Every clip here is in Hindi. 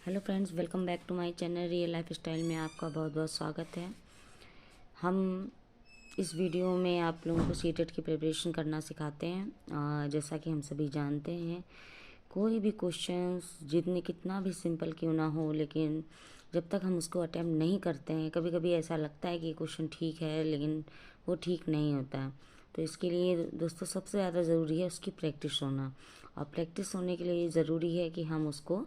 Hello friends, welcome back to my channel real life style में आपका बहुत बहुत स्वागत है। हम इस वीडियो में आप लोगों को सीटेट की प्रिपरेशन करना सिखाते हैं। जैसा कि हम सभी जानते हैं, कोई भी क्वेश्चंस जितने कितना भी सिंपल क्यों ना हो, लेकिन जब तक हम उसको अटैम्प्ट नहीं करते हैं, कभी कभी ऐसा लगता है कि क्वेश्चन ठीक है लेकिन वो ठीक नहीं होता है। तो इसके लिए दोस्तों सबसे ज़्यादा ज़रूरी है उसकी प्रैक्टिस होना, और प्रैक्टिस होने के लिए ज़रूरी है कि हम उसको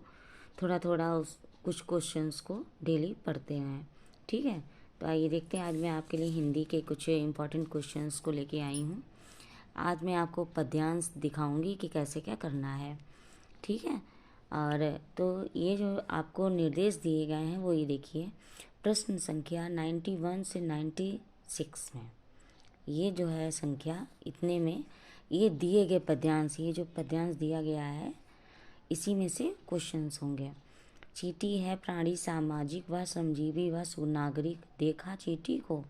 थोड़ा थोड़ा उस कुछ क्वेश्चंस को डेली पढ़ते हैं। ठीक है, तो आइए देखते हैं। आज मैं आपके लिए हिंदी के कुछ इम्पॉर्टेंट क्वेश्चंस को लेके आई हूँ। आज मैं आपको पद्यांश दिखाऊंगी कि कैसे क्या करना है। ठीक है, और तो ये जो आपको निर्देश दिए गए हैं वो ये देखिए, प्रश्न संख्या 91 से 96 में ये जो है संख्या इतने में ये दिए गए पद्यांश, ये जो पद्यांश दिया गया है इसी में से क्वेश्चंस होंगे। चींटी है प्राणी सामाजिक व श्रमजीवी व सुनागरिक, देखा चींटी को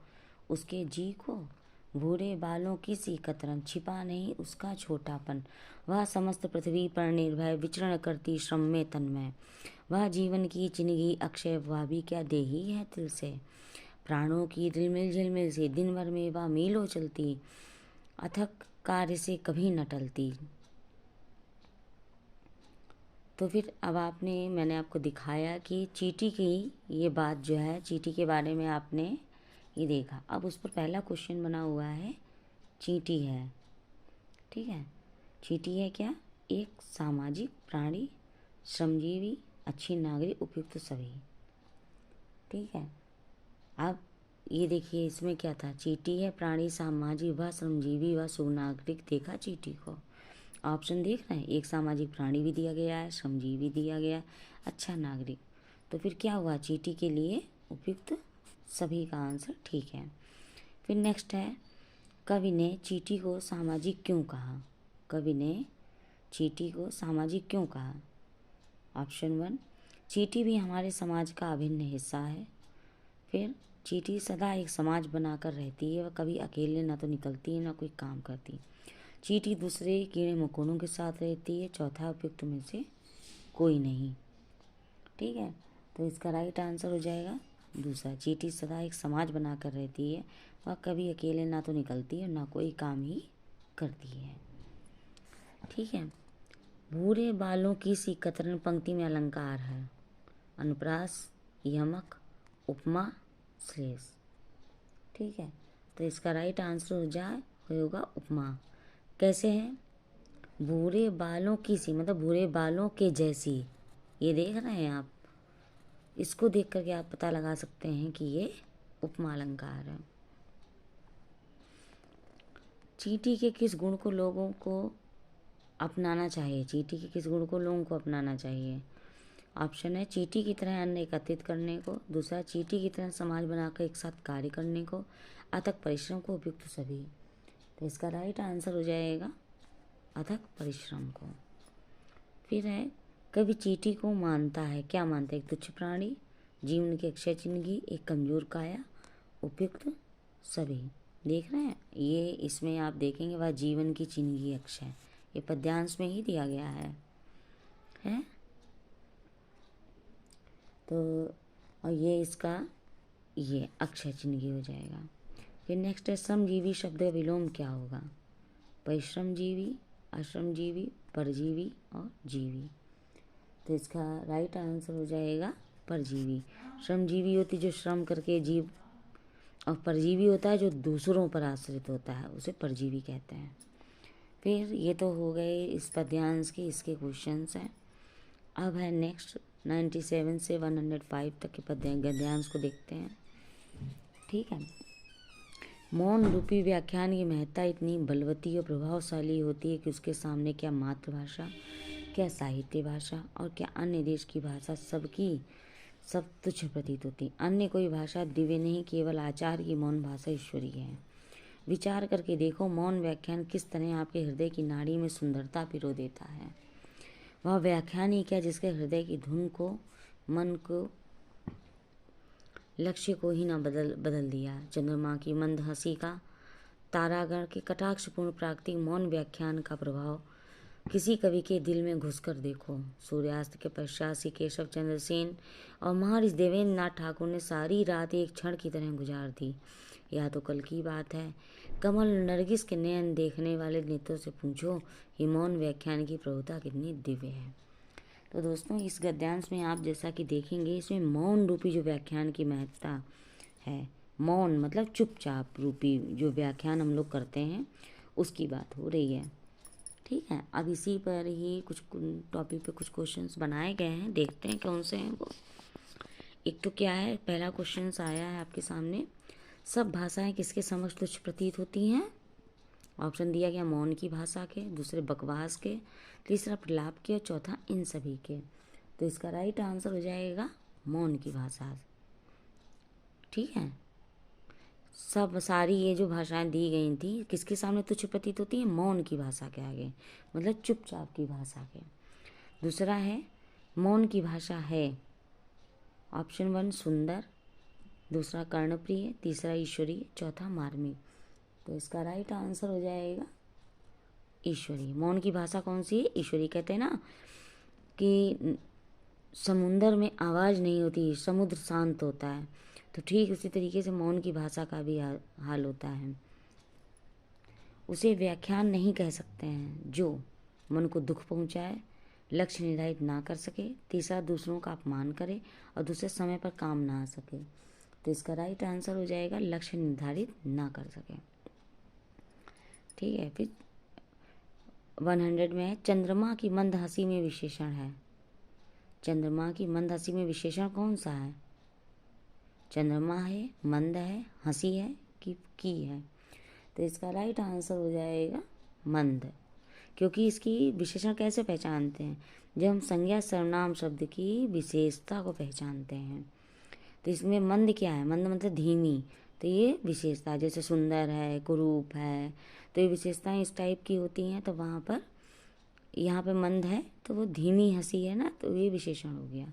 उसके जी को, भूरे बालों की सी कतरन, छिपा नहीं उसका छोटापन, वह समस्त पृथ्वी पर निर्भय विचरण करती श्रम में तन्मय, वह जीवन की चिन्हगी अक्षय, वह भी क्या देही है तिल से, प्राणों की झिलमिल झिलमिल से दिन भर में वह मीलों चलती, अथक कार्य से कभी न टलती। तो फिर अब मैंने आपको दिखाया कि चींटी की ये बात जो है, चींटी के बारे में आपने ये देखा। अब उस पर पहला क्वेश्चन बना हुआ है, चींटी है। ठीक है, चींटी है क्या? एक सामाजिक प्राणी, श्रमजीवी, अच्छी नागरिक, उपयुक्त सभी। ठीक है, अब ये देखिए इसमें क्या था, चींटी है प्राणी सामाजिक व श्रमजीवी व सुनागरिक, देखा चींटी को। ऑप्शन देख रहे हैं, एक सामाजिक प्राणी भी दिया गया है, श्रमजीवी दिया गया है, अच्छा नागरिक। तो फिर क्या हुआ, चींटी के लिए उपयुक्त सभी का आंसर ठीक है। फिर नेक्स्ट है, कवि ने चींटी को सामाजिक क्यों कहा? कवि ने चींटी को सामाजिक क्यों कहा? ऑप्शन 1, चींटी भी हमारे समाज का अभिन्न हिस्सा है। फिर चींटी सदा एक समाज बनाकर रहती है, वह कभी अकेले ना तो निकलती है ना कोई काम करती। चींटी दूसरे कीड़े मकोड़ों के साथ रहती है। चौथा उपयुक्त में से कोई नहीं। ठीक है, तो इसका राइट आंसर हो जाएगा दूसरा, चींटी सदा एक समाज बनाकर रहती है, वह कभी अकेले ना तो निकलती है ना कोई काम ही करती है। ठीक है, भूरे बालों की सी कतरन पंक्ति में अलंकार है, अनुप्रास, यमक, उपमा, श्लेष। ठीक है, तो इसका राइट आंसर होगा उपमा। कैसे है? भूरे बालों की सी मतलब भूरे बालों के जैसी, ये देख रहे हैं आप, इसको देख करके आप पता लगा सकते हैं कि ये उपमा अलंकार है। चींटी के किस गुण को लोगों को अपनाना चाहिए? चींटी के किस गुण को लोगों को अपनाना चाहिए? ऑप्शन है, चींटी की तरह अन्न एकत्रित करने को, दूसरा चींटी की तरह समाज बनाकर एक साथ कार्य करने को, अथक परिश्रम को, उपयुक्त सभी। तो इसका राइट आंसर हो जाएगा अथक परिश्रम को। फिर है, कवि चींटी को मानता है, क्या मानता है? एक तुच्छ प्राणी, जीवन की अक्षय चिन्हगी, एक कमजोर काया, उपयुक्त सभी। देख रहे हैं, ये इसमें आप देखेंगे वह जीवन की चिन्हगी अक्षय, ये पद्यांश में ही दिया गया है। तो और ये इसका ये अक्षय चिन्हगी हो जाएगा। फिर नेक्स्ट है, श्रमजीवी शब्द का विलोम क्या होगा? परिश्रमजीवी, अश्रमजीवी, परजीवी और जीवी। तो इसका राइट आंसर हो जाएगा परजीवी। श्रमजीवी होती जो श्रम करके जीव, और परजीवी होता है जो दूसरों पर आश्रित होता है, उसे परजीवी कहते हैं। फिर ये तो हो गए इस पद्यांश के, इसके क्वेश्चंस हैं। अब है नेक्स्ट 97 से 105 तक के गद्यांश को देखते हैं। ठीक है, मौन रूपी व्याख्यान की महत्ता इतनी बलवती और प्रभावशाली होती है कि उसके सामने क्या मातृभाषा, क्या साहित्य भाषा और क्या अन्य देश की भाषा सब तुच्छ प्रतीत होती। अन्य कोई भाषा दिव्य नहीं, केवल आचार्य की मौन भाषा ईश्वरीय है। विचार करके देखो, मौन व्याख्यान किस तरह आपके हृदय की नाड़ी में सुंदरता पिरो देता है। वह व्याख्यान ही क्या जिसके हृदय की धुन को, मन को, लक्ष्य को ही ना बदल दिया। चंद्रमा की मंद हंसी का, तारागण के कटाक्षपूर्ण प्राकृतिक मौन व्याख्यान का प्रभाव किसी कवि के दिल में घुसकर देखो। सूर्यास्त के पश्चात श्री केशव चंद्र सेन और महर्षि देवेंद्र नाथ ठाकुर ने सारी रात एक क्षण की तरह गुजार दी। यह तो कल की बात है। कमल नरगिस के नयन देखने वाले नेत्रों से पूछो कि मौन व्याख्यान की प्रभुता कितनी दिव्य है। तो दोस्तों, इस गद्यांश में आप जैसा कि देखेंगे, इसमें मौन रूपी जो व्याख्यान की महत्ता है, मौन मतलब चुपचाप रूपी जो व्याख्यान हम लोग करते हैं, उसकी बात हो रही है। ठीक है, अब इसी पर ही कुछ टॉपिक पे कुछ क्वेश्चंस बनाए गए हैं, देखते हैं कौन से हैं वो। एक तो क्या है, पहला क्वेश्चन आया है आपके सामने, सब भाषाएं किसके समक्ष तुच्छ प्रतीत होती हैं? ऑप्शन दिया गया मौन की भाषा के, दूसरे बकवास के, तीसरा प्रलाप के और चौथा इन सभी के। तो इसका राइट आंसर हो जाएगा मौन की भाषा। ठीक है, सब सारी ये जो भाषाएं दी गई थी किसके सामने तुच्छ प्रतीत होती है? मौन की भाषा के आगे, मतलब चुपचाप की भाषा के। दूसरा है मौन की भाषा है, ऑप्शन 1 सुंदर, दूसरा कर्णप्रिय, तीसरा ईश्वरीय, चौथा मार्मिक। तो इसका राइट आंसर हो जाएगा ईश्वरीय। मौन की भाषा कौन सी है? ईश्वरीय। कहते हैं ना कि समुंदर में आवाज़ नहीं होती, समुद्र शांत होता है, तो ठीक उसी तरीके से मौन की भाषा का भी हाल होता है। उसे व्याख्यान नहीं कह सकते हैं जो मन को दुख पहुंचाए, लक्ष्य निर्धारित ना कर सके, तीसरा दूसरों का अपमान करे और दूसरे समय पर काम ना आ सके। तो इसका राइट आंसर हो जाएगा लक्ष्य निर्धारित ना कर सके। ठीक है, फिर 100 में है चंद्रमा की मंद हंसी में विशेषण है। चंद्रमा की मंद हंसी में विशेषण कौन सा है? चंद्रमा है, मंद है, हंसी है की है? तो इसका राइट आंसर हो जाएगा मंद, क्योंकि इसकी विशेषण कैसे पहचानते हैं? जब हम संज्ञा सर्वनाम शब्द की विशेषता को पहचानते हैं। तो इसमें मंद क्या है? मंद मतलब धीमी, तो ये विशेषता, जैसे सुंदर है, कुरूप है, तो ये विशेषताएं इस टाइप की होती हैं। तो वहाँ पर यहाँ पे मंद है तो वो धीमी हंसी है ना, तो ये विशेषण हो गया।